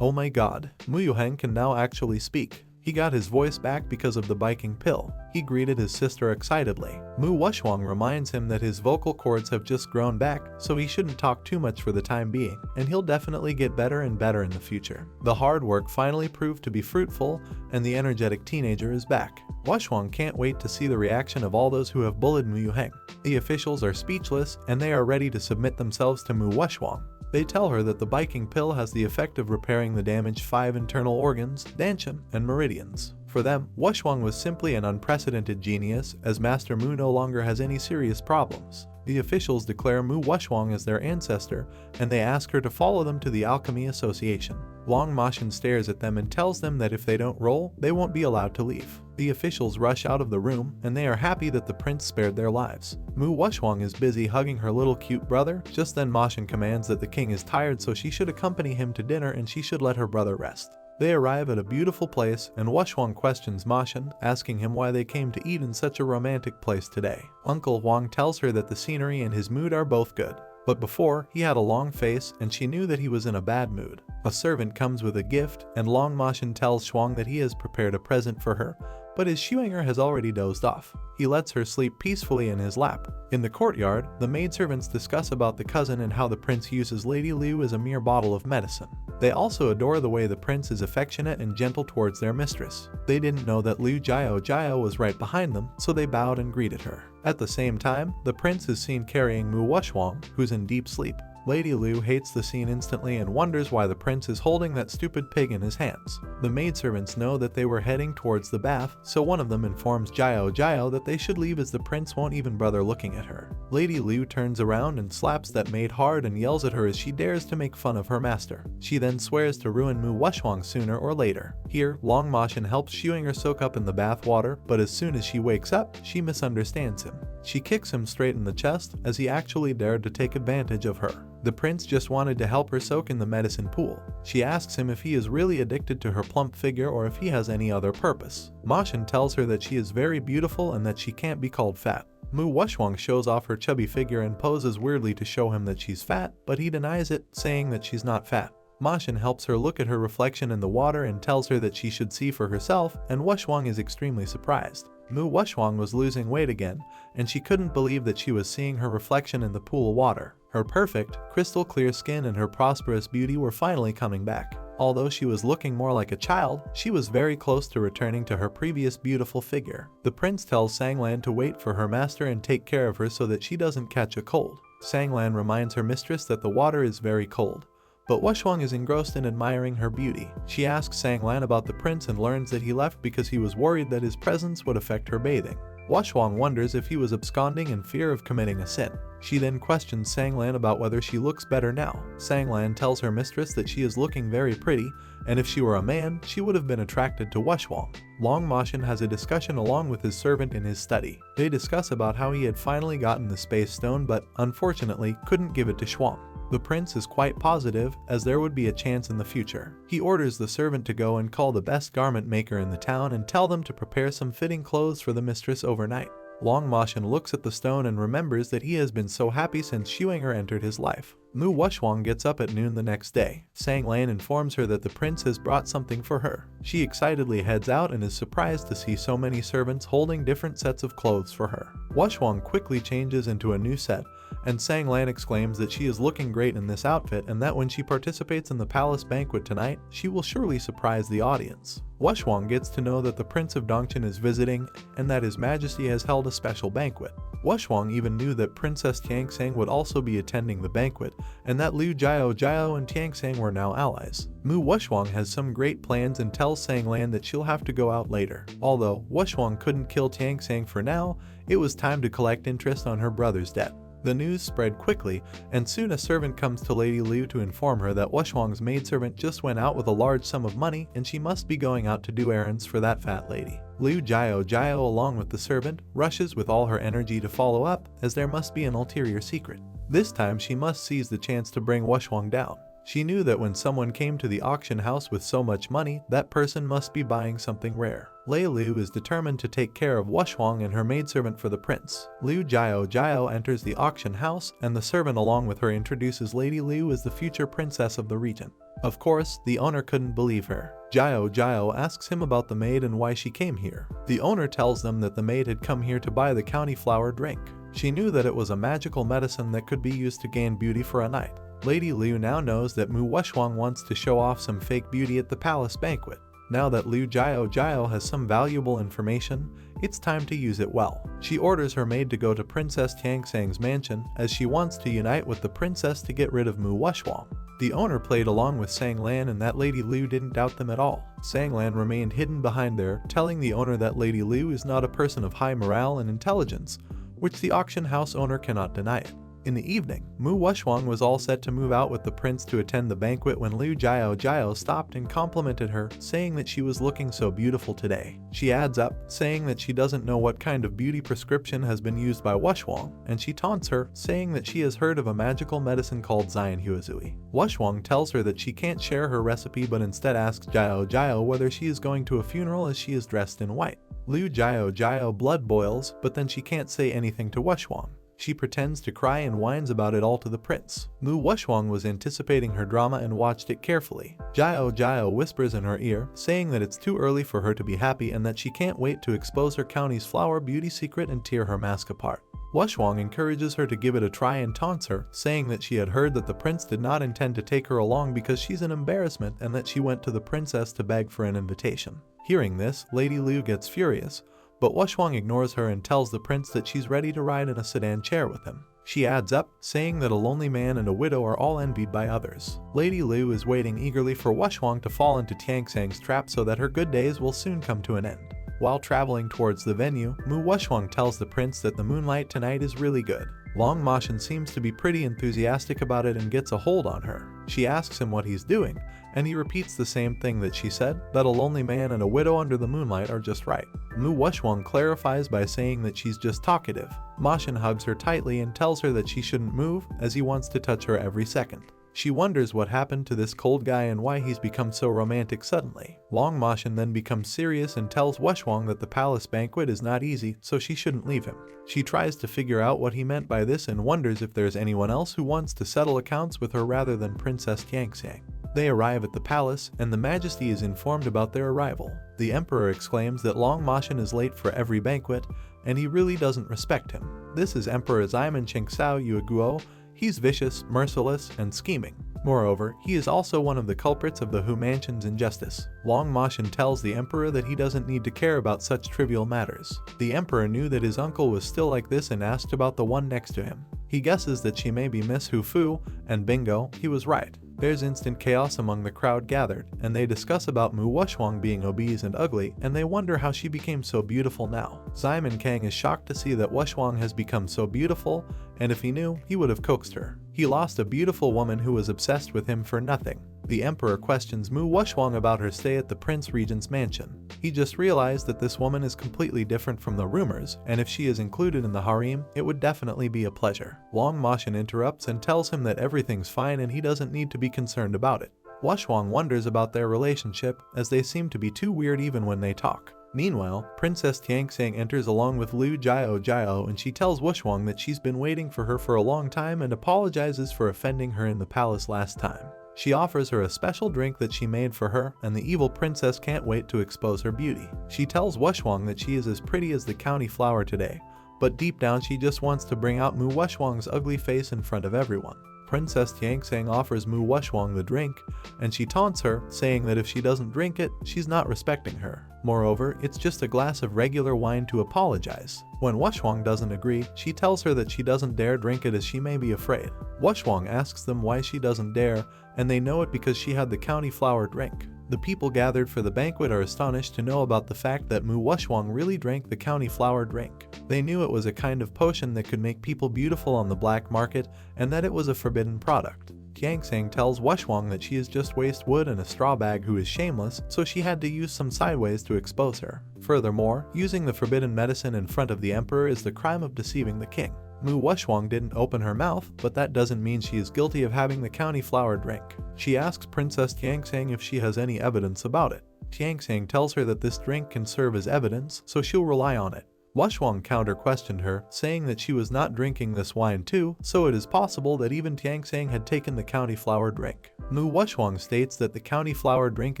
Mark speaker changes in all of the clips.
Speaker 1: Oh my god, Mu Yuheng can now actually speak. He got his voice back because of the biking pill. He greeted his sister excitedly. Mu Wushuang reminds him that his vocal cords have just grown back, so he shouldn't talk too much for the time being, and he'll definitely get better and better in the future. The hard work finally proved to be fruitful, and the energetic teenager is back. Wushuang can't wait to see the reaction of all those who have bullied Mu Yuheng. The officials are speechless, and they are ready to submit themselves to Mu Wushuang. They tell her that the biking pill has the effect of repairing the damaged 5 internal organs, dantian, and meridians. For them, Wushuang was simply an unprecedented genius, as Master Mu no longer has any serious problems. The officials declare Mu Wushuang as their ancestor, and they ask her to follow them to the Alchemy Association. Long Moshin stares at them and tells them that if they don't roll, they won't be allowed to leave. The officials rush out of the room, and they are happy that the prince spared their lives. Mu Wushuang is busy hugging her little cute brother. Just then Moshin commands that the king is tired, so she should accompany him to dinner and she should let her brother rest. They arrive at a beautiful place, and Wushuang questions Moshin, asking him why they came to eat in such a romantic place today. Uncle Huang tells her that the scenery and his mood are both good. But before, he had a long face, and she knew that he was in a bad mood. A servant comes with a gift, and Long Moshin tells Shuang that he has prepared a present for her, but his Shuinger has already dozed off. He lets her sleep peacefully in his lap. In the courtyard, the maidservants discuss about the cousin and how the prince uses Lady Liu as a mere bottle of medicine. They also adore the way the prince is affectionate and gentle towards their mistress. They didn't know that Liu Jiao was right behind them, so they bowed and greeted her. At the same time, the prince is seen carrying Mu Wushuang, who's in deep sleep. Lady Liu hates the scene instantly and wonders why the prince is holding that stupid pig in his hands. The maidservants know that they were heading towards the bath, so one of them informs Jiao that they should leave as the prince won't even bother looking at her. Lady Liu turns around and slaps that maid hard and yells at her as she dares to make fun of her master. She then swears to ruin Mu Wushuang sooner or later. Here, Long Moshin helps Shuinger soak up in the bath water, but as soon as she wakes up, she misunderstands him. She kicks him straight in the chest, as he actually dared to take advantage of her. The prince just wanted to help her soak in the medicine pool. She asks him if he is really addicted to her plump figure or if he has any other purpose. Moshin tells her that she is very beautiful and that she can't be called fat. Mu Wushuang shows off her chubby figure and poses weirdly to show him that she's fat, but he denies it, saying that she's not fat. Moshin helps her look at her reflection in the water and tells her that she should see for herself, and Wushuang is extremely surprised. Mu Wushuang was losing weight again, and she couldn't believe that she was seeing her reflection in the pool of water. Her perfect, crystal clear skin and her prosperous beauty were finally coming back. Although she was looking more like a child, she was very close to returning to her previous beautiful figure. The prince tells Sanglan to wait for her master and take care of her so that she doesn't catch a cold. Sanglan reminds her mistress that the water is very cold. But Wushuang is engrossed in admiring her beauty. She asks Sanglan about the prince and learns that he left because he was worried that his presence would affect her bathing. Wushuang wonders if he was absconding in fear of committing a sin. She then questions Sanglan about whether she looks better now. Sanglan tells her mistress that she is looking very pretty, and if she were a man, she would have been attracted to Wushuang. Long Moshin has a discussion along with his servant in his study. They discuss about how he had finally gotten the space stone but, unfortunately, couldn't give it to Shuang. The prince is quite positive, as there would be a chance in the future. He orders the servant to go and call the best garment maker in the town and tell them to prepare some fitting clothes for the mistress overnight. Long Moshin looks at the stone and remembers that he has been so happy since Shuinger entered his life. Mu Wushuang gets up at noon the next day. Sanglan informs her that the prince has brought something for her. She excitedly heads out and is surprised to see so many servants holding different sets of clothes for her. Wushuang quickly changes into a new set, and Sanglan exclaims that she is looking great in this outfit and that when she participates in the palace banquet tonight, she will surely surprise the audience. Wushuang gets to know that the Prince of Dongchen is visiting and that His Majesty has held a special banquet. Wushuang even knew that Princess Tiangsang would also be attending the banquet and that Liu Jiao and Tiangsang were now allies. Mu Wushuang has some great plans and tells Sanglan that she'll have to go out later. Although Wushuang couldn't kill Tiangsang for now, it was time to collect interest on her brother's debt. The news spread quickly, and soon a servant comes to Lady Liu to inform her that Wushuang's maidservant just went out with a large sum of money and she must be going out to do errands for that fat lady. Liu Jiao, along with the servant, rushes with all her energy to follow up, as there must be an ulterior secret. This time she must seize the chance to bring Wushuang down. She knew that when someone came to the auction house with so much money, that person must be buying something rare. Lei Liu is determined to take care of Wushuang and her maidservant for the prince. Liu Jiao enters the auction house, and the servant along with her introduces Lady Liu as the future princess of the region. Of course, the owner couldn't believe her. Jiao asks him about the maid and why she came here. The owner tells them that the maid had come here to buy the county flower drink. She knew that it was a magical medicine that could be used to gain beauty for a night. Lady Liu now knows that Mu Wuxiang wants to show off some fake beauty at the palace banquet. Now that Liu Jiao has some valuable information, it's time to use it well. She orders her maid to go to Princess Tiangsang's mansion as she wants to unite with the princess to get rid of Mu Wuxiang. The owner played along with Sang Lan and that Lady Liu didn't doubt them at all. Sang Lan remained hidden behind there, telling the owner that Lady Liu is not a person of high morale and intelligence, which the auction house owner cannot deny it. In the evening, Mu Wuxiang was all set to move out with the prince to attend the banquet when Liu Jiao stopped and complimented her, saying that she was looking so beautiful today. She adds up, saying that she doesn't know what kind of beauty prescription has been used by Wuxiang, and she taunts her, saying that she has heard of a magical medicine called Xianhuazui. Wuxiang tells her that she can't share her recipe but instead asks Jiao whether she is going to a funeral as she is dressed in white. Liu Jiao blood boils, but then she can't say anything to Wuxiang. She pretends to cry and whines about it all to the prince. Mu Wuxiang was anticipating her drama and watched it carefully. Jiao whispers in her ear, saying that it's too early for her to be happy and that she can't wait to expose her county's flower beauty secret and tear her mask apart. Wuxiang encourages her to give it a try and taunts her, saying that she had heard that the prince did not intend to take her along because she's an embarrassment and that she went to the princess to beg for an invitation. Hearing this, Lady Liu gets furious, but Wuxiang ignores her and tells the prince that she's ready to ride in a sedan chair with him. She adds up, saying that a lonely man and a widow are all envied by others. Lady Liu is waiting eagerly for Wuxiang to fall into Tiangsang's trap so that her good days will soon come to an end. While traveling towards the venue, Mu Wuxiang tells the prince that the moonlight tonight is really good. Long Moshin seems to be pretty enthusiastic about it and gets a hold on her. She asks him what he's doing, and he repeats the same thing that she said, that a lonely man and a widow under the moonlight are just right. Mu Wuxiang clarifies by saying that she's just talkative. Moshin hugs her tightly and tells her that she shouldn't move, as he wants to touch her every second. She wonders what happened to this cold guy and why he's become so romantic suddenly. Long Moshin then becomes serious and tells Wuxiang that the palace banquet is not easy, so she shouldn't leave him. She tries to figure out what he meant by this and wonders if there's anyone else who wants to settle accounts with her rather than Princess Tiangsang. They arrive at the palace, and the Majesty is informed about their arrival. The Emperor exclaims that Long Moshin is late for every banquet, and he really doesn't respect him. This is Emperor Ximen Qingsao Yueguo. He's vicious, merciless, and scheming. Moreover, he is also one of the culprits of the Hu Mansion's injustice. Long Moshin tells the Emperor that he doesn't need to care about such trivial matters. The Emperor knew that his uncle was still like this and asked about the one next to him. He guesses that she may be Miss Hu Fu, and bingo, he was right. There's instant chaos among the crowd gathered, and they discuss about Mu Wuxiang being obese and ugly, and they wonder how she became so beautiful now. Simon Kang is shocked to see that Wuxiang has become so beautiful, and if he knew, he would have coaxed her. He lost a beautiful woman who was obsessed with him for nothing. The Emperor questions Mu Wuxiang about her stay at the Prince Regent's mansion. He just realized that this woman is completely different from the rumors, and if she is included in the harem, it would definitely be a pleasure. Long Moshin interrupts and tells him that everything's fine and he doesn't need to be concerned about it. Wuxiang wonders about their relationship, as they seem to be too weird even when they talk. Meanwhile, Princess Tiangsang enters along with Liu Jiao and she tells Wuxiang that she's been waiting for her for a long time and apologizes for offending her in the palace last time. She offers her a special drink that she made for her, and the evil princess can't wait to expose her beauty. She tells Wuxiang that she is as pretty as the county flower today, but deep down she just wants to bring out Mu Wuxiang's ugly face in front of everyone. Princess Tiangsang offers Mu Wuxiang the drink, and she taunts her, saying that if she doesn't drink it, she's not respecting her. Moreover, it's just a glass of regular wine to apologize. When Wuxiang doesn't agree, she tells her that she doesn't dare drink it as she may be afraid. Wuxiang asks them why she doesn't dare, and they know it because she had the county flower drink. The people gathered for the banquet are astonished to know about the fact that Mu Wuxiang really drank the county flower drink. They knew it was a kind of potion that could make people beautiful on the black market, and that it was a forbidden product. Tiangsang tells Wuxiang that she is just waste wood and a straw bag who is shameless, so she had to use some sideways to expose her. Furthermore, using the forbidden medicine in front of the emperor is the crime of deceiving the king. Mu Wuxiang didn't open her mouth, but that doesn't mean she is guilty of having the county flower drink. She asks Princess Tiangsang if she has any evidence about it. Tiangsang tells her that this drink can serve as evidence, so she'll rely on it. Wushwang counter-questioned her, saying that she was not drinking this wine too, so it is possible that even Tiangsang had taken the county flower drink. Mu Wushwang states that the county flower drink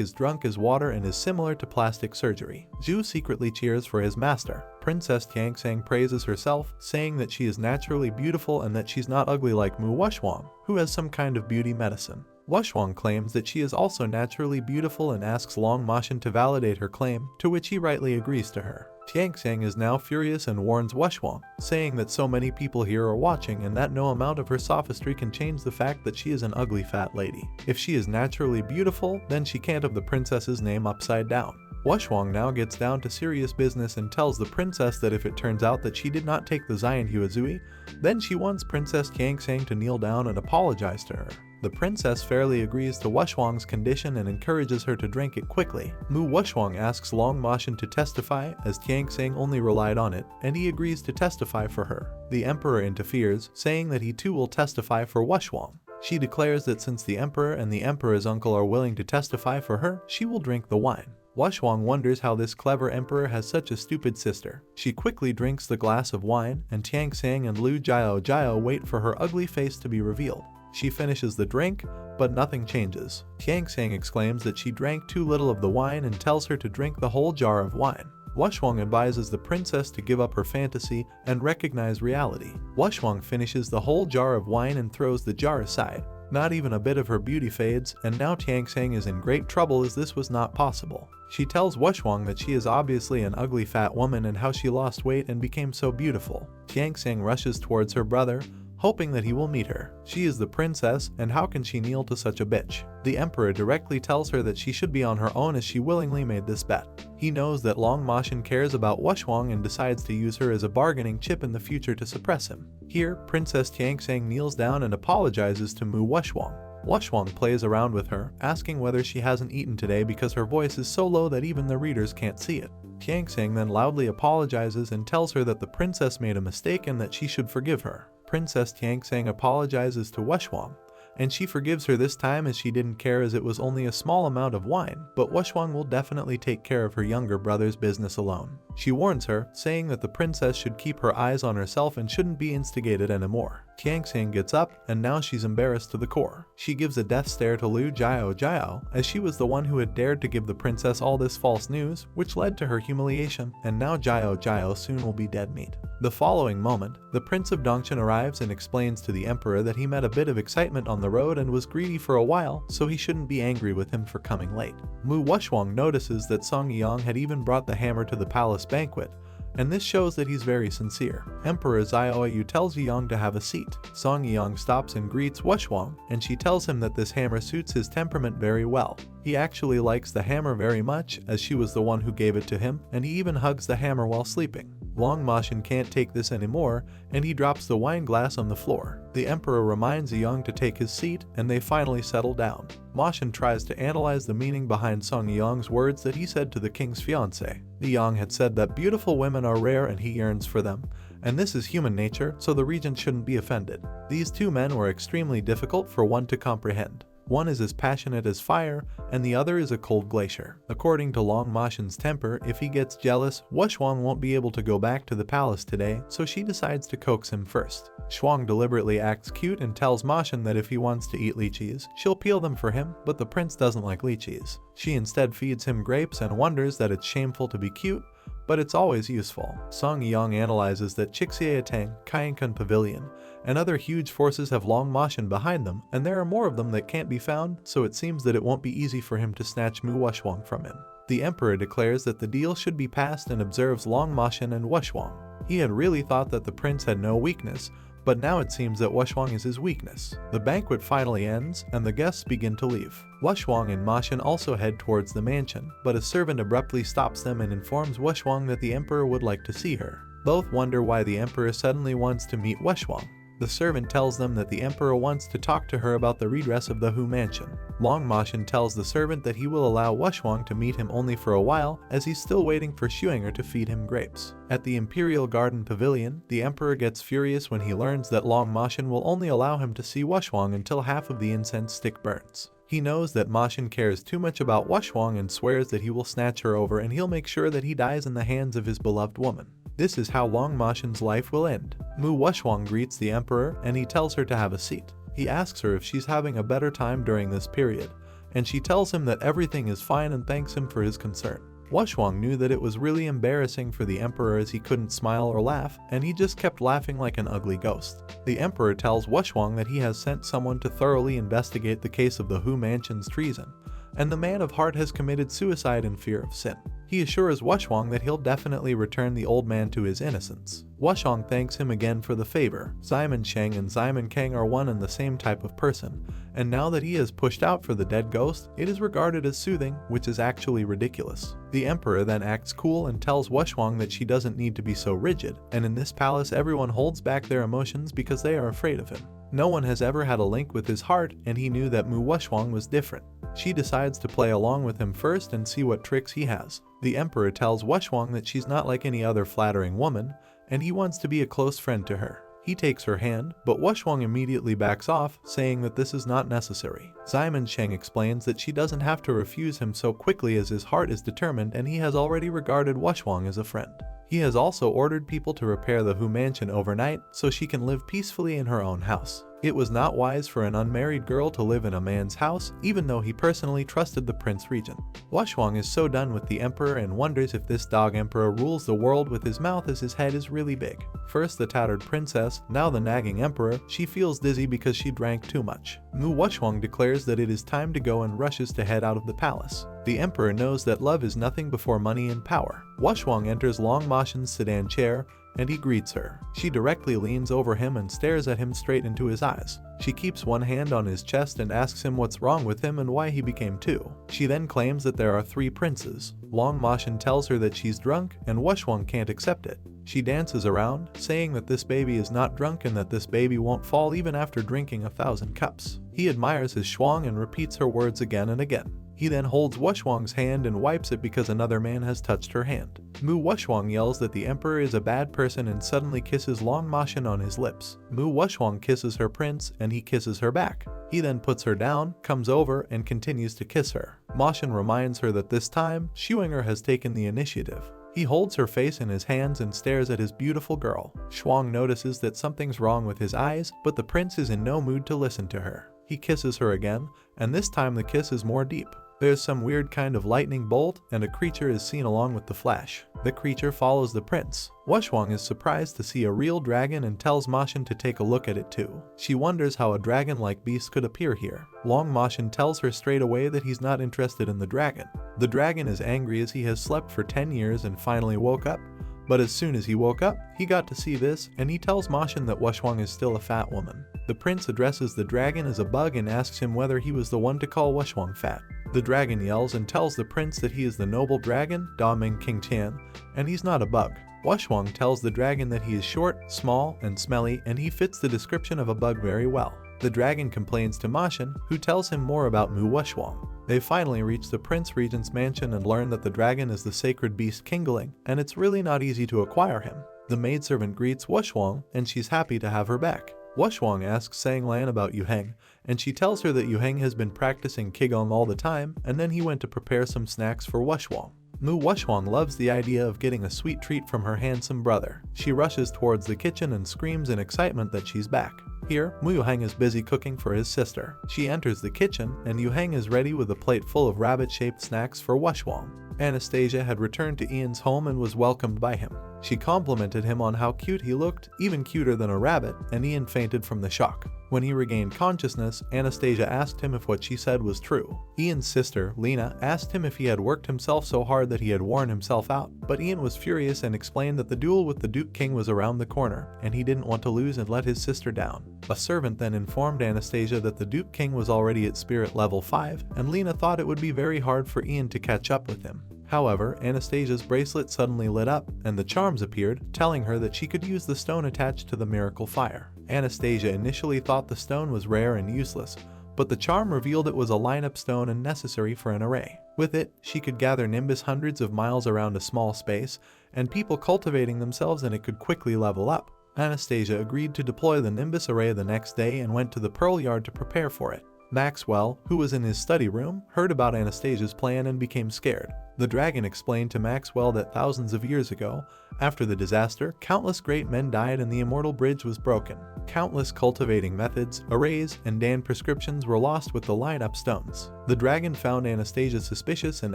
Speaker 1: is drunk as water and is similar to plastic surgery. Zhu secretly cheers for his master. Princess Tiangsang praises herself, saying that she is naturally beautiful and that she's not ugly like Mu Wushwang, who has some kind of beauty medicine. Wushwang claims that she is also naturally beautiful and asks Long Moshin to validate her claim, to which he rightly agrees to her. Tiangsang is now furious and warns Wushwang, saying that so many people here are watching and that no amount of her sophistry can change the fact that she is an ugly fat lady. If she is naturally beautiful, then she can't have the princess's name upside down. Wushwang now gets down to serious business and tells the princess that if it turns out that she did not take the Zion Huazui, then she wants Princess Tiangsang to kneel down and apologize to her. The princess fairly agrees to Wushwang's condition and encourages her to drink it quickly. Mu Wushwang asks Long Moshin to testify, as Tiangsang only relied on it, and he agrees to testify for her. The emperor interferes, saying that he too will testify for Wushwang. She declares that since the emperor and the emperor's uncle are willing to testify for her, she will drink the wine. Wushwang wonders how this clever emperor has such a stupid sister. She quickly drinks the glass of wine, and Tiangsang and Lu Jiao wait for her ugly face to be revealed. She finishes the drink, but nothing changes. Tiangsang exclaims that she drank too little of the wine and tells her to drink the whole jar of wine. Wushwang advises the princess to give up her fantasy and recognize reality. Wushwang finishes the whole jar of wine and throws the jar aside. Not even a bit of her beauty fades, and now Tiangsang is in great trouble as this was not possible. She tells Wushwang that she is obviously an ugly fat woman and how she lost weight and became so beautiful. Tiangsang rushes towards her brother, hoping that he will meet her. She is the princess, and how can she kneel to such a bitch? The emperor directly tells her that she should be on her own as she willingly made this bet. He knows that Long Moshin cares about Wushwang and decides to use her as a bargaining chip in the future to suppress him. Here, Princess Tiangsang kneels down and apologizes to Mu Wushwang. Wushwang plays around with her, asking whether she hasn't eaten today because her voice is so low that even the readers can't see it. Tiangsang then loudly apologizes and tells her that the princess made a mistake and that she should forgive her. Princess Tiangsang apologizes to Wushwang, and she forgives her this time as she didn't care as it was only a small amount of wine, but Wushwang will definitely take care of her younger brother's business alone. She warns her, saying that the princess should keep her eyes on herself and shouldn't be instigated anymore. Tiangsang gets up, and now she's embarrassed to the core. She gives a death stare to Lu Jiao, as she was the one who had dared to give the princess all this false news, which led to her humiliation, and now Jiao soon will be dead meat. The following moment, the Prince of Dongchen arrives and explains to the emperor that he met a bit of excitement on the road and was greedy for a while, so he shouldn't be angry with him for coming late. Mu Wushwang notices that Song Yang had even brought the hammer to the palace banquet, and this shows that he's very sincere. Emperor Xiaoyu tells Yang to have a seat. Song Yang stops and greets Wushwang, and she tells him that this hammer suits his temperament very well. He actually likes the hammer very much, as she was the one who gave it to him, and he even hugs the hammer while sleeping. Long Moshin can't take this anymore, and he drops the wine glass on the floor. The emperor reminds Yang to take his seat, and they finally settle down. Moshin tries to analyze the meaning behind Song Yang's words that he said to the king's fiancée. The Yang had said that beautiful women are rare and he yearns for them, and this is human nature, so the regent shouldn't be offended. These two men were extremely difficult for one to comprehend. One is as passionate as fire, and the other is a cold glacier. According to Long Moshin's temper, if he gets jealous, Wushwang won't be able to go back to the palace today, so she decides to coax him first. Shuang deliberately acts cute and tells Moshin that if he wants to eat lychees, she'll peel them for him, but the prince doesn't like lychees. She instead feeds him grapes and wonders that it's shameful to be cute, but it's always useful. Song Yang analyzes that Chixiatang, Kainkun Pavilion, and other huge forces have Long Moshin behind them, and there are more of them that can't be found, so it seems that it won't be easy for him to snatch Mu Wushwang from him. The emperor declares that the deal should be passed and observes Long Moshin and Wushwang. He had really thought that the prince had no weakness, but now it seems that Wushwang is his weakness. The banquet finally ends, and the guests begin to leave. Wushwang and Moshin also head towards the mansion, but a servant abruptly stops them and informs Wushwang that the emperor would like to see her. Both wonder why the emperor suddenly wants to meet Wushwang. The servant tells them that the emperor wants to talk to her about the redress of the Hu mansion. Long Moshin tells the servant that he will allow Wushwang to meet him only for a while, as he's still waiting for Xuenger to feed him grapes. At the Imperial Garden Pavilion, the emperor gets furious when he learns that Long Moshin will only allow him to see Wushwang until half of the incense stick burns. He knows that Moshin cares too much about Wushwang and swears that he will snatch her over and he'll make sure that he dies in the hands of his beloved woman. This is how Long Mashin's life will end. Mu Wushwang greets the emperor and he tells her to have a seat. He asks her if she's having a better time during this period, and she tells him that everything is fine and thanks him for his concern. Wushwang knew that it was really embarrassing for the emperor as he couldn't smile or laugh, and he just kept laughing like an ugly ghost. The emperor tells Wushwang that he has sent someone to thoroughly investigate the case of the Hu Mansion's treason, and the man of heart has committed suicide in fear of sin. He assures Wushwang that he'll definitely return the old man to his innocence. Wushwang thanks him again for the favor. Simon Sheng and Simon Kang are one and the same type of person, and now that he has pushed out for the dead ghost, it is regarded as soothing, which is actually ridiculous. The emperor then acts cool and tells Wushwang that she doesn't need to be so rigid, and in this palace everyone holds back their emotions because they are afraid of him. No one has ever had a link with his heart, and he knew that Mu Wushwang was different. She decides to play along with him first and see what tricks he has. The emperor tells Wushwang that she's not like any other flattering woman, and he wants to be a close friend to her. He takes her hand, but Wushwang immediately backs off, saying that this is not necessary. Simon Sheng explains that she doesn't have to refuse him so quickly as his heart is determined and he has already regarded Wushwang as a friend. He has also ordered people to repair the Hu Mansion overnight so she can live peacefully in her own house. It was not wise for an unmarried girl to live in a man's house, even though he personally trusted the Prince Regent. Wushwang is so done with the emperor and wonders if this dog emperor rules the world with his mouth as his head is really big. First the tattered princess, now the nagging emperor. She feels dizzy because she drank too much. Mu Wushwang declares that it is time to go and rushes to head out of the palace. The emperor knows that love is nothing before money and power. Wushwang enters Long Mashin's sedan chair, and he greets her. She directly leans over him and stares at him straight into his eyes. She keeps one hand on his chest and asks him what's wrong with him and why he became two. She then claims that there are 3 princes. Long Mashin tells her that she's drunk and Wushwang can't accept it. She dances around, saying that this baby is not drunk and that this baby won't fall even after drinking 1,000 cups. He admires his Shuang and repeats her words again and again. He then holds Wushwang's hand and wipes it because another man has touched her hand. Mu Wushwang yells that the emperor is a bad person and suddenly kisses Long Mashin on his lips. Mu Wushwang kisses her prince and he kisses her back. He then puts her down, comes over, and continues to kiss her. Mashin reminds her that this time, Shuinger has taken the initiative. He holds her face in his hands and stares at his beautiful girl. Shuang notices that something's wrong with his eyes, but the prince is in no mood to listen to her. He kisses her again, and this time the kiss is more deep. There's some weird kind of lightning bolt, and a creature is seen along with the flash. The creature follows the prince. Wushwang is surprised to see a real dragon and tells Mashin to take a look at it too. She wonders how a dragon-like beast could appear here. Long Mashin tells her straight away that he's not interested in the dragon. The dragon is angry as he has slept for 10 years and finally woke up. But as soon as he woke up, he got to see this, and he tells Mashin that Wushwang is still a fat woman. The prince addresses the dragon as a bug and asks him whether he was the one to call Wushwang fat. The dragon yells and tells the prince that he is the noble dragon, Da Ming King Tian, and he's not a bug. Wushwang tells the dragon that he is short, small, and smelly, and he fits the description of a bug very well. The dragon complains to Mashin, who tells him more about Mu Wushwang. They finally reach the Prince Regent's mansion and learn that the dragon is the sacred beast Kingling, and it's really not easy to acquire him. The maidservant greets Wushwang, and she's happy to have her back. Wushwang asks Sanglan about Yuheng, and she tells her that Yuheng has been practicing Qigong all the time, and then he went to prepare some snacks for Wushwang. Mu Wushwang loves the idea of getting a sweet treat from her handsome brother. She rushes towards the kitchen and screams in excitement that she's back. Here, Mu Yuheng is busy cooking for his sister. She enters the kitchen, and Yuheng is ready with a plate full of rabbit-shaped snacks for Wushwang. Anastasia had returned to Ian's home and was welcomed by him. She complimented him on how cute he looked, even cuter than a rabbit, and Ian fainted from the shock. When he regained consciousness, Anastasia asked him if what she said was true. Ian's sister, Lena, asked him if he had worked himself so hard that he had worn himself out, but Ian was furious and explained that the duel with the Duke King was around the corner, and he didn't want to lose and let his sister down. A servant then informed Anastasia that the Duke King was already at spirit level 5, and Lena thought it would be very hard for Ian to catch up with him. However, Anastasia's bracelet suddenly lit up, and the charms appeared, telling her that she could use the stone attached to the miracle fire. Anastasia initially thought the stone was rare and useless, but the charm revealed it was a lineup stone and necessary for an array. With it, she could gather Nimbus hundreds of miles around a small space, and people cultivating themselves and it could quickly level up. Anastasia agreed to deploy the Nimbus array the next day and went to the Pearl Yard to prepare for it. Maxwell, who was in his study room, heard about Anastasia's plan and became scared. The dragon explained to Maxwell that thousands of years ago, after the disaster, countless great men died and the immortal bridge was broken. Countless cultivating methods, arrays, and Dan prescriptions were lost with the light-up stones. The dragon found Anastasia suspicious and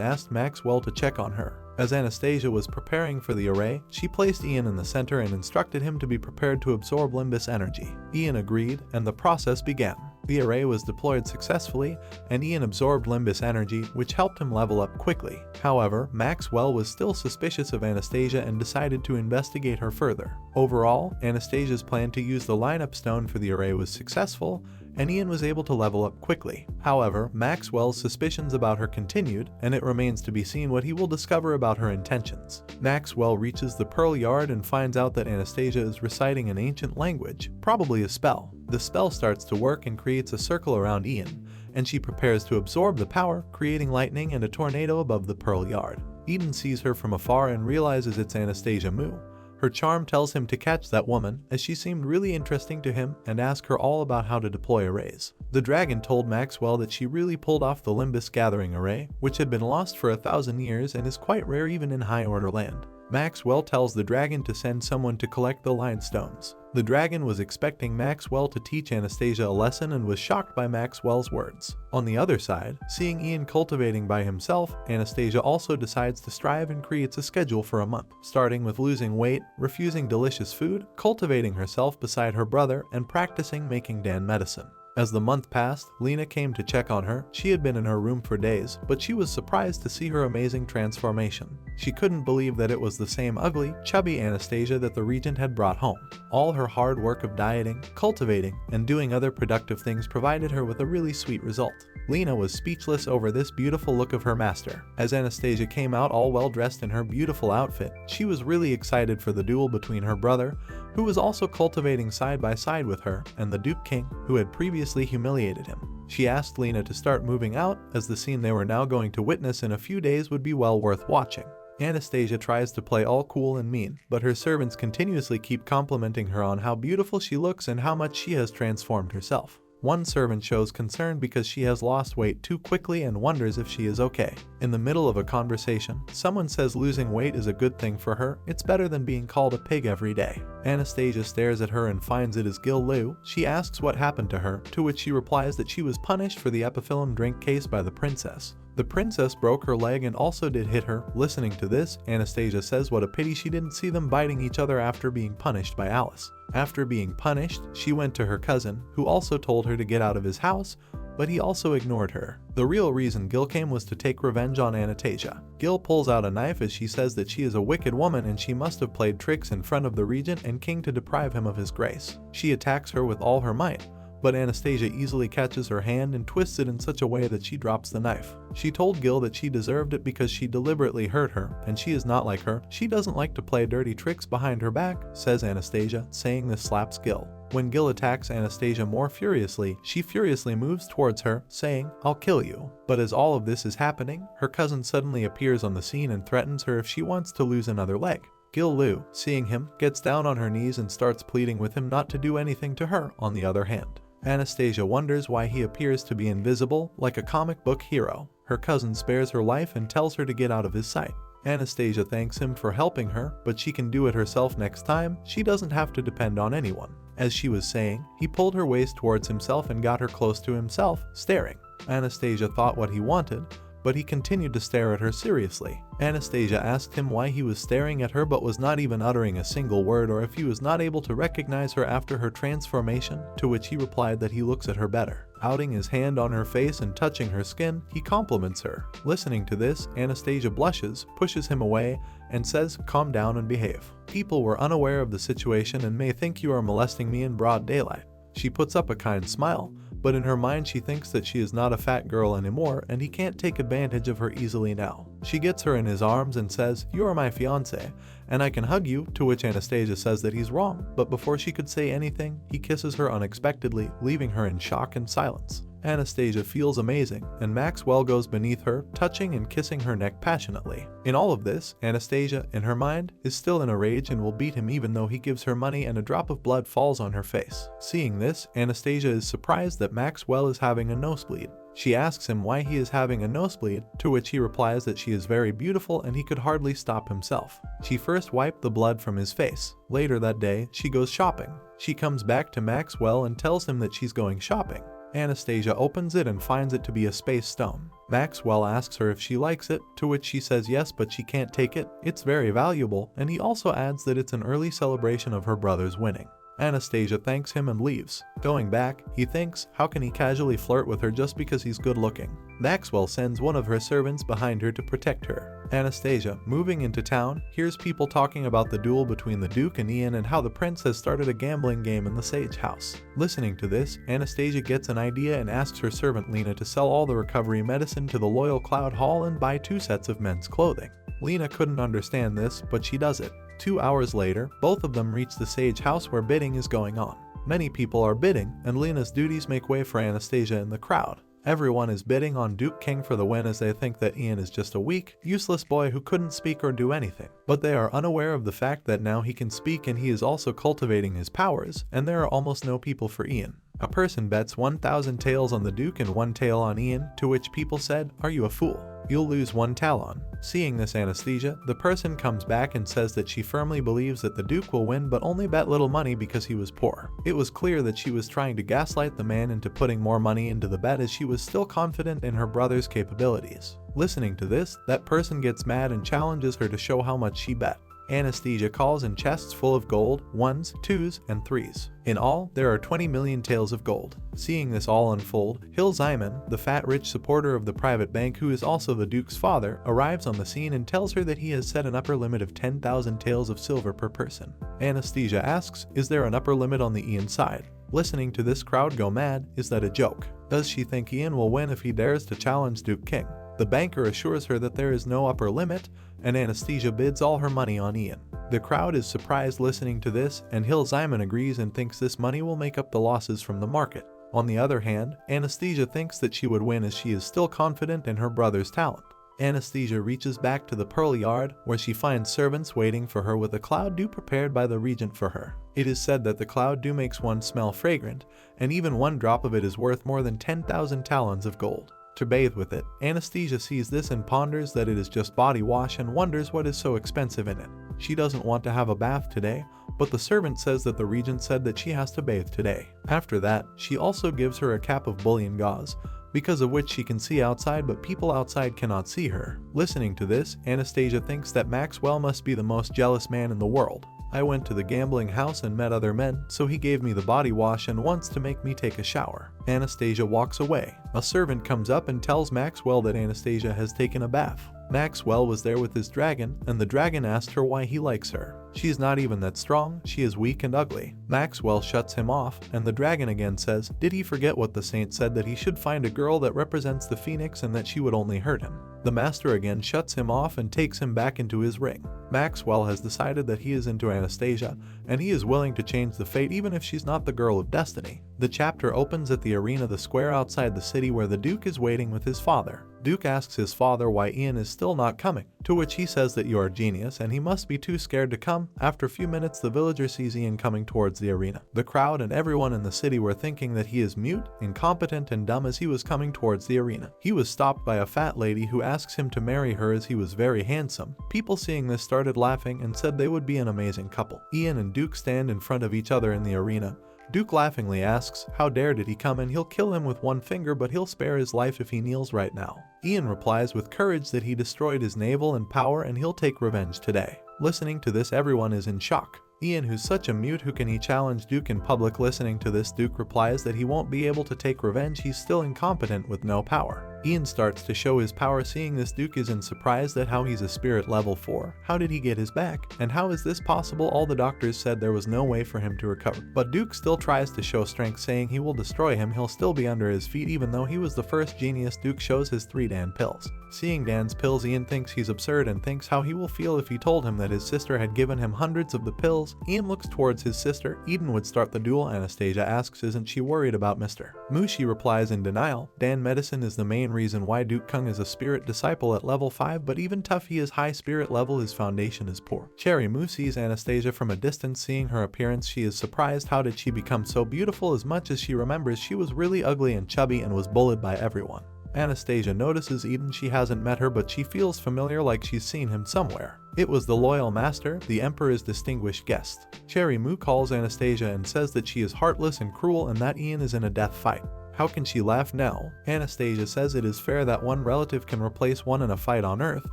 Speaker 1: asked Maxwell to check on her. As Anastasia was preparing for the array, she placed Ian in the center and instructed him to be prepared to absorb Limbus energy. Ian agreed, and the process began. The array was deployed successfully, and Ian absorbed Limbus energy, which helped him level up quickly. However, Maxwell was still suspicious of Anastasia and decided to investigate her further. Overall, Anastasia's plan to use the lineup stone for the array was successful, and Ian was able to level up quickly. However, Maxwell's suspicions about her continued, and it remains to be seen what he will discover about her intentions. Maxwell reaches the Pearl Yard and finds out that Anastasia is reciting an ancient language, probably a spell. The spell starts to work and creates a circle around Ian, and she prepares to absorb the power, creating lightning and a tornado above the Pearl Yard. Eden sees her from afar and realizes it's Anastasia Mu. Her charm tells him to catch that woman, as she seemed really interesting to him, and ask her all about how to deploy arrays. The dragon told Maxwell that she really pulled off the Limbus gathering array, which had been lost for 1,000 years and is quite rare even in high-order land. Maxwell tells the dragon to send someone to collect the line stones. The dragon was expecting Maxwell to teach Anastasia a lesson and was shocked by Maxwell's words. On the other side, seeing Ian cultivating by himself, Anastasia also decides to strive and creates a schedule for a month, starting with losing weight, refusing delicious food, cultivating herself beside her brother, and practicing making Dan medicine. As the month passed, Lena came to check on her. She had been in her room for days, but she was surprised to see her amazing transformation. She couldn't believe that it was the same ugly, chubby Anastasia that the regent had brought home. All her hard work of dieting, cultivating, and doing other productive things provided her with a really sweet result. Lena was speechless over this beautiful look of her master. As Anastasia came out all well dressed in her beautiful outfit, she was really excited for the duel between her brother, who was also cultivating side by side with her, and the Duke King, who had previously humiliated him. She asked Lena to start moving out, as the scene they were now going to witness in a few days would be well worth watching. Anastasia tries to play all cool and mean, but her servants continuously keep complimenting her on how beautiful she looks and how much she has transformed herself. One servant shows concern because she has lost weight too quickly and wonders if she is okay. In the middle of a conversation, someone says losing weight is a good thing for her. It's better than being called a pig every day. Anastasia stares at her and finds it is Gil Liu. She asks what happened to her, to which she replies that she was punished for the epiphyllum drink case by the princess. The princess broke her leg and also did hit her. Listening to this, Anastasia says what a pity she didn't see them biting each other after being punished by Alice. After being punished, she went to her cousin, who also told her to get out of his house, but he also ignored her. The real reason Gil came was to take revenge on Anastasia. Gil pulls out a knife as she says that she is a wicked woman and she must have played tricks in front of the regent and king to deprive him of his grace. She attacks her with all her might, but Anastasia easily catches her hand and twists it in such a way that she drops the knife. She told Gil that she deserved it because she deliberately hurt her, and she is not like her. She doesn't like to play dirty tricks behind her back, says Anastasia, saying this slaps Gil. When Gil attacks Anastasia more furiously, she furiously moves towards her, saying, "I'll kill you." But as all of this is happening, her cousin suddenly appears on the scene and threatens her if she wants to lose another leg. Gil Liu, seeing him, gets down on her knees and starts pleading with him not to do anything to her, on the other hand. Anastasia wonders why he appears to be invisible, like a comic book hero. Her cousin spares her life and tells her to get out of his sight. Anastasia thanks him for helping her, but she can do it herself next time. She doesn't have to depend on anyone. As she was saying, he pulled her waist towards himself and got her close to himself, staring. Anastasia thought what he wanted, but he continued to stare at her seriously. Anastasia asked him why he was staring at her but was not even uttering a single word, or if he was not able to recognize her after her transformation, to which he replied that he looks at her better. Outing his hand on her face and touching her skin, he compliments her. Listening to this, Anastasia blushes, pushes him away, and says, "Calm down and behave. People were unaware of the situation and may think you are molesting me in broad daylight." She puts up a kind smile, but in her mind she thinks that she is not a fat girl anymore and he can't take advantage of her easily now. She gets her in his arms and says, "You are my fiancé, and I can hug you," to which Anastasia says that he's wrong, but before she could say anything, he kisses her unexpectedly, leaving her in shock and silence. Anastasia feels amazing, and Maxwell goes beneath her, touching and kissing her neck passionately. In all of this, Anastasia, in her mind, is still in a rage and will beat him even though he gives her money and a drop of blood falls on her face. Seeing this, Anastasia is surprised that Maxwell is having a nosebleed. She asks him why he is having a nosebleed, to which he replies that she is very beautiful and he could hardly stop himself. She first wiped the blood from his face. Later that day, she goes shopping. She comes back to Maxwell and tells him that she's going shopping. Anastasia opens it and finds it to be a space stone. Maxwell asks her if she likes it, to which she says yes, but she can't take it. It's very valuable, and he also adds that it's an early celebration of her brother's winning. Anastasia thanks him and leaves. Going back, he thinks, how can he casually flirt with her just because he's good looking? Maxwell sends one of her servants behind her to protect her. Anastasia, moving into town, hears people talking about the duel between the Duke and Ian and how the prince has started a gambling game in the Sage house. Listening to this, Anastasia gets an idea and asks her servant Lena to sell all the recovery medicine to the loyal Cloud Hall and buy 2 sets of men's clothing. Lena couldn't understand this, but she does it. 2 hours later, both of them reach the Sage house where bidding is going on. Many people are bidding, and Lena's duties make way for Anastasia in the crowd. Everyone is bidding on Duke King for the win as they think that Ian is just a weak, useless boy who couldn't speak or do anything. But they are unaware of the fact that now he can speak and he is also cultivating his powers, and there are almost no people for Ian. A person bets 1,000 taels on the Duke and 1 tael on Ian, to which people said, "Are you a fool? You'll lose 1 talon." Seeing this Anastasia, the person comes back and says that she firmly believes that the Duke will win but only bet little money because he was poor. It was clear that she was trying to gaslight the man into putting more money into the bet as she was still confident in her brother's capabilities. Listening to this, that person gets mad and challenges her to show how much she bet. Anastasia calls in chests full of gold, 1s, 2s, and 3s. In all, there are 20 million taels of gold. Seeing this all unfold, Hill Zyman, the fat rich supporter of the private bank who is also the Duke's father, arrives on the scene and tells her that he has set an upper limit of 10,000 taels of silver per person. Anastasia asks, is there an upper limit on the Ian side? Listening to this crowd go mad, is that a joke? Does she think Ian will win if he dares to challenge Duke King? The banker assures her that there is no upper limit, and Anastasia bids all her money on Ian. The crowd is surprised listening to this, and Hill Zyman agrees and thinks this money will make up the losses from the market. On the other hand, Anastasia thinks that she would win as she is still confident in her brother's talent. Anastasia reaches back to the Pearl Yard, where she finds servants waiting for her with a cloud dew prepared by the regent for her. It is said that the cloud dew makes one smell fragrant, and even 1 drop of it is worth more than 10,000 talons of gold. To bathe with it, Anastasia sees this and ponders that it is just body wash and wonders what is so expensive in it. She doesn't want to have a bath today, but the servant says that the regent said that she has to bathe today. After that, she also gives her a cap of bullion gauze, because of which she can see outside but people outside cannot see her. Listening to this, Anastasia thinks that Maxwell must be the most jealous man in the world. I went to the gambling house and met other men, so he gave me the body wash and wants to make me take a shower. Anastasia walks away. A servant comes up and tells Maxwell that Anastasia has taken a bath. Maxwell was there with his dragon, and the dragon asked her why he likes her. She's not even that strong, she is weak and ugly. Maxwell shuts him off, and the dragon again says, did he forget what the saint said that he should find a girl that represents the phoenix and that she would only hurt him? The master again shuts him off and takes him back into his ring. Maxwell has decided that he is into Anastasia, and he is willing to change the fate even if she's not the girl of destiny. The chapter opens at the arena, the square outside the city, where the Duke is waiting with his father. Duke asks his father why Ian is still not coming, to which he says that you are a genius and he must be too scared to come. After a few minutes, the villager sees Ian coming towards the arena. The crowd and everyone in the city were thinking that he is mute, incompetent, and dumb as he was coming towards the arena. He was stopped by a fat lady who asks him to marry her as he was very handsome. People seeing this started laughing and said they would be an amazing couple. Ian and Duke stand in front of each other in the arena. Duke laughingly asks, how dare did he come, and he'll kill him with 1 finger, but he'll spare his life if he kneels right now. Ian replies with courage that he destroyed his navel and power and he'll take revenge today. Listening to this, everyone is in shock. Ian, who's such a mute, who can he challenge Duke in public? Listening to this, Duke replies that he won't be able to take revenge, he's still incompetent with no power. Ian starts to show his power. Seeing this, Duke is in surprise at how he's a spirit level 4. How did he get his back? And how is this possible? All the doctors said there was no way for him to recover. But Duke still tries to show strength, saying he will destroy him. He'll still be under his feet even though he was the first genius. Duke shows his 3 Dan pills. Seeing Dan's pills, Ian thinks he's absurd and thinks how he will feel if he told him that his sister had given him hundreds of the pills. Ian looks towards his sister. Eden would start the duel. Anastasia asks isn't she worried about Mr. Mu. She replies in denial. Dan medicine is the main reason why Duke Kung is a spirit disciple at level 5, but even tough he is high spirit level, his foundation is poor. Cherry Mu sees Anastasia from a distance. Seeing her appearance, she is surprised. How did she become so beautiful? As much as she remembers, she was really ugly and chubby and was bullied by everyone. Anastasia notices Eden. She hasn't met her, but she feels familiar, like she's seen him somewhere. It was the loyal master, the emperor's distinguished guest. Cherry Mu calls Anastasia and says that she is heartless and cruel and that Ian is in a death fight. How can she laugh now? Anastasia says it is fair that one relative can replace one in a fight on Earth,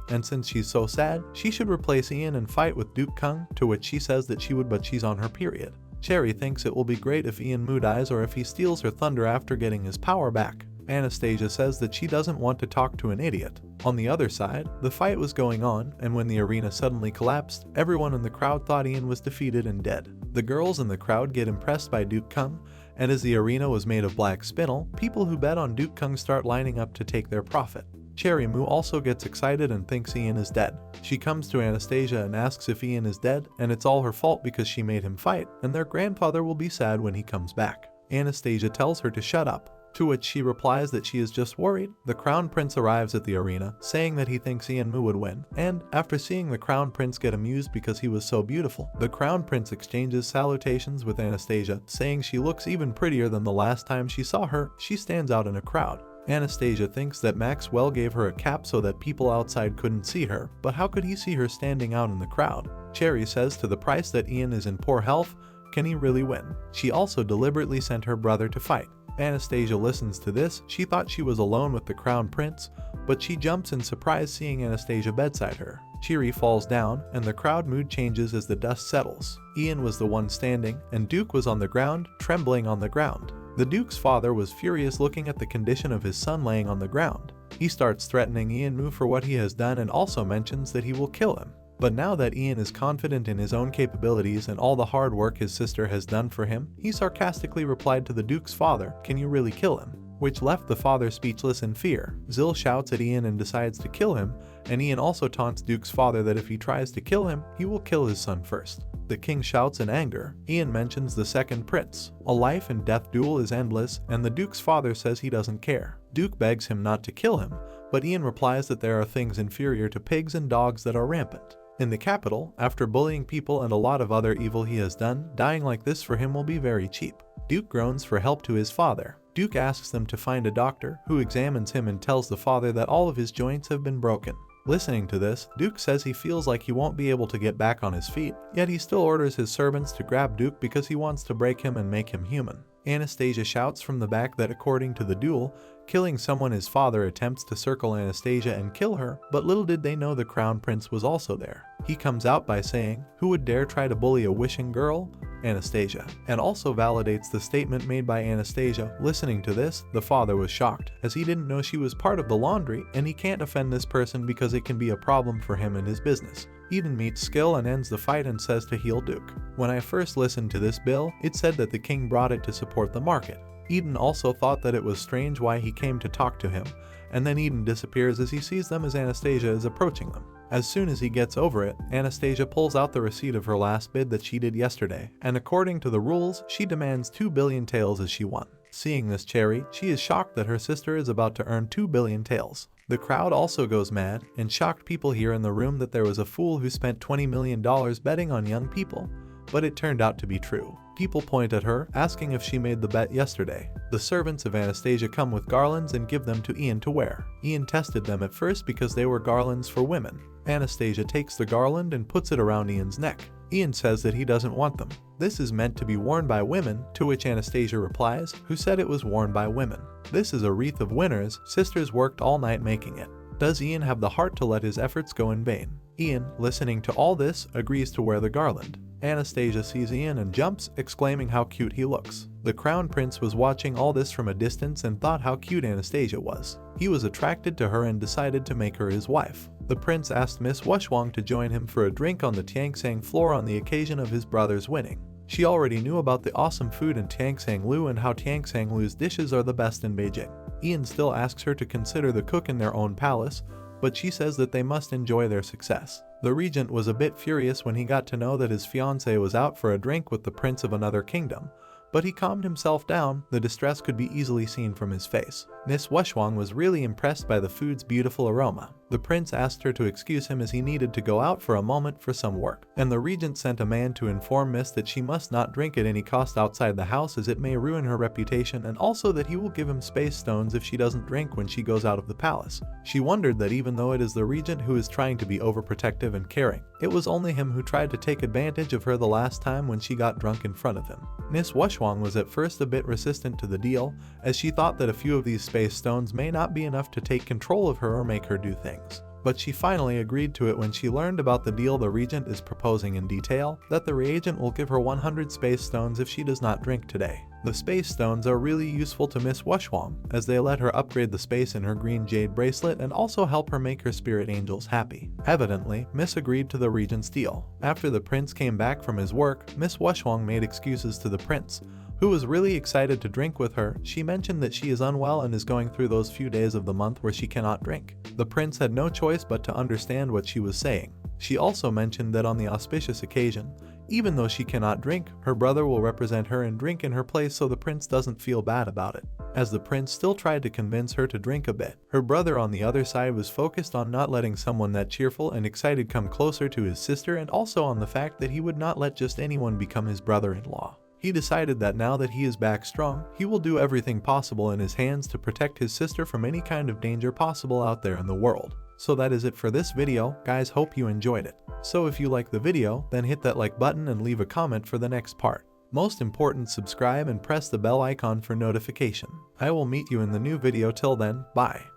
Speaker 1: and since she's so sad, she should replace Ian and fight with Duke Kung, to which she says that she would, but she's on her period. Cherry thinks it will be great if Ian Mu dies or if he steals her thunder after getting his power back. Anastasia says that she doesn't want to talk to an idiot. On the other side, the fight was going on, and when the arena suddenly collapsed, everyone in the crowd thought Ian was defeated and dead. The girls in the crowd get impressed by Duke Kung, and as the arena was made of black spinel, people who bet on Duke Kung start lining up to take their profit. Cherry Mu also gets excited and thinks Ian is dead. She comes to Anastasia and asks if Ian is dead, and it's all her fault because she made him fight, and their grandfather will be sad when he comes back. Anastasia tells her to shut up, to which she replies that she is just worried. The Crown Prince arrives at the arena, saying that he thinks Ian Mu would win, and after seeing the Crown Prince get amused because he was so beautiful, the Crown Prince exchanges salutations with Anastasia, saying she looks even prettier than the last time she saw her. She stands out in a crowd. Anastasia thinks that Maxwell gave her a cap so that people outside couldn't see her, but how could he see her standing out in the crowd? Cherry says to the price that Ian is in poor health. Can he really win? She also deliberately sent her brother to fight. Anastasia listens to this. She thought she was alone with the Crown Prince, but she jumps in surprise seeing Anastasia beside her. Cheery falls down, and the crowd mood changes as the dust settles. Ian was the one standing, and Duke was on the ground, trembling on the ground. The Duke's father was furious looking at the condition of his son laying on the ground. He starts threatening Ian Mu for what he has done and also mentions that he will kill him. But now that Ian is confident in his own capabilities and all the hard work his sister has done for him, he sarcastically replied to the Duke's father, "Can you really kill him?" Which left the father speechless in fear. Zil shouts at Ian and decides to kill him, and Ian also taunts Duke's father that if he tries to kill him, he will kill his son first. The king shouts in anger. Ian mentions the second prince. A life and death duel is endless, and the Duke's father says he doesn't care. Duke begs him not to kill him, but Ian replies that there are things inferior to pigs and dogs that are rampant. In the capital, after bullying people and a lot of other evil he has done, dying like this for him will be very cheap. Duke groans for help to his father. Duke asks them to find a doctor, who examines him and tells the father that all of his joints have been broken. Listening to this, Duke says he feels like he won't be able to get back on his feet, yet he still orders his servants to grab Duke because he wants to break him and make him human. Anastasia shouts from the back that according to the duel, killing someone, his father attempts to circle Anastasia and kill her, but little did they know the Crown Prince was also there. He comes out by saying, "Who would dare try to bully a wishing girl?" Anastasia, and also validates the statement made by Anastasia. Listening to this, the father was shocked, as he didn't know she was part of the laundry, and he can't offend this person because it can be a problem for him and his business. Eden meets Skill and ends the fight and says to heal Duke. When I first listened to this bill, it said that the king brought it to support the market. Eden also thought that it was strange why he came to talk to him, and then Eden disappears as he sees them as Anastasia is approaching them. As soon as he gets over it, Anastasia pulls out the receipt of her last bid that she did yesterday, and according to the rules, she demands 2 billion taels as she won. Seeing this Cherry, she is shocked that her sister is about to earn 2 billion taels. The crowd also goes mad, and shocked people hear in the room that there was a fool who spent $20 million betting on young people, but it turned out to be true. People point at her, asking if she made the bet yesterday. The servants of Anastasia come with garlands and give them to Ian to wear. Ian tested them at first because they were garlands for women. Anastasia takes the garland and puts it around Ian's neck. Ian says that he doesn't want them. This is meant to be worn by women, to which Anastasia replies, "Who said it was worn by women? This is a wreath of winners, sisters worked all night making it." Does Ian have the heart to let his efforts go in vain? Ian, listening to all this, agrees to wear the garland. Anastasia sees Ian and jumps, exclaiming how cute he looks. The crown prince was watching all this from a distance and thought how cute Anastasia was. He was attracted to her and decided to make her his wife. The prince asked Miss Wushwang to join him for a drink on the Tiangsang floor on the occasion of his brother's winning. She already knew about the awesome food in Tiangsang-lu and how Tiangsang-lu's dishes are the best in Beijing. Ian still asks her to consider the cook in their own palace, but she says that they must enjoy their success. The regent was a bit furious when he got to know that his fiancée was out for a drink with the prince of another kingdom, but he calmed himself down. The distress could be easily seen from his face. Miss Wushwang was really impressed by the food's beautiful aroma. The prince asked her to excuse him as he needed to go out for a moment for some work, and the regent sent a man to inform Miss that she must not drink at any cost outside the house as it may ruin her reputation, and also that he will give him space stones if she doesn't drink when she goes out of the palace. She wondered that even though it is the regent who is trying to be overprotective and caring, it was only him who tried to take advantage of her the last time when she got drunk in front of him. Miss Wushwang was at first a bit resistant to the deal, as she thought that a few of these space stones may not be enough to take control of her or make her do things. But she finally agreed to it when she learned about the deal the regent is proposing in detail, that the reagent will give her 100 space stones if she does not drink today. The space stones are really useful to Miss Wushwang, as they let her upgrade the space in her green jade bracelet and also help her make her spirit angels happy. Evidently, Miss agreed to the regent's deal. After the prince came back from his work, Miss Wushwang made excuses to the prince, who was really excited to drink with her. She mentioned that she is unwell and is going through those few days of the month where she cannot drink. The prince had no choice but to understand what she was saying. She also mentioned that on the auspicious occasion, even though she cannot drink, her brother will represent her and drink in her place so the prince doesn't feel bad about it. As the prince still tried to convince her to drink a bit, her brother on the other side was focused on not letting someone that cheerful and excited come closer to his sister, and also on the fact that he would not let just anyone become his brother-in-law. He decided that now that he is back strong, he will do everything possible in his hands to protect his sister from any kind of danger possible out there in the world. So that is it for this video, guys. Hope you enjoyed it. So if you like the video, then hit that like button and leave a comment for the next part. Most important, subscribe and press the bell icon for notification. I will meet you in the new video. Till then, bye.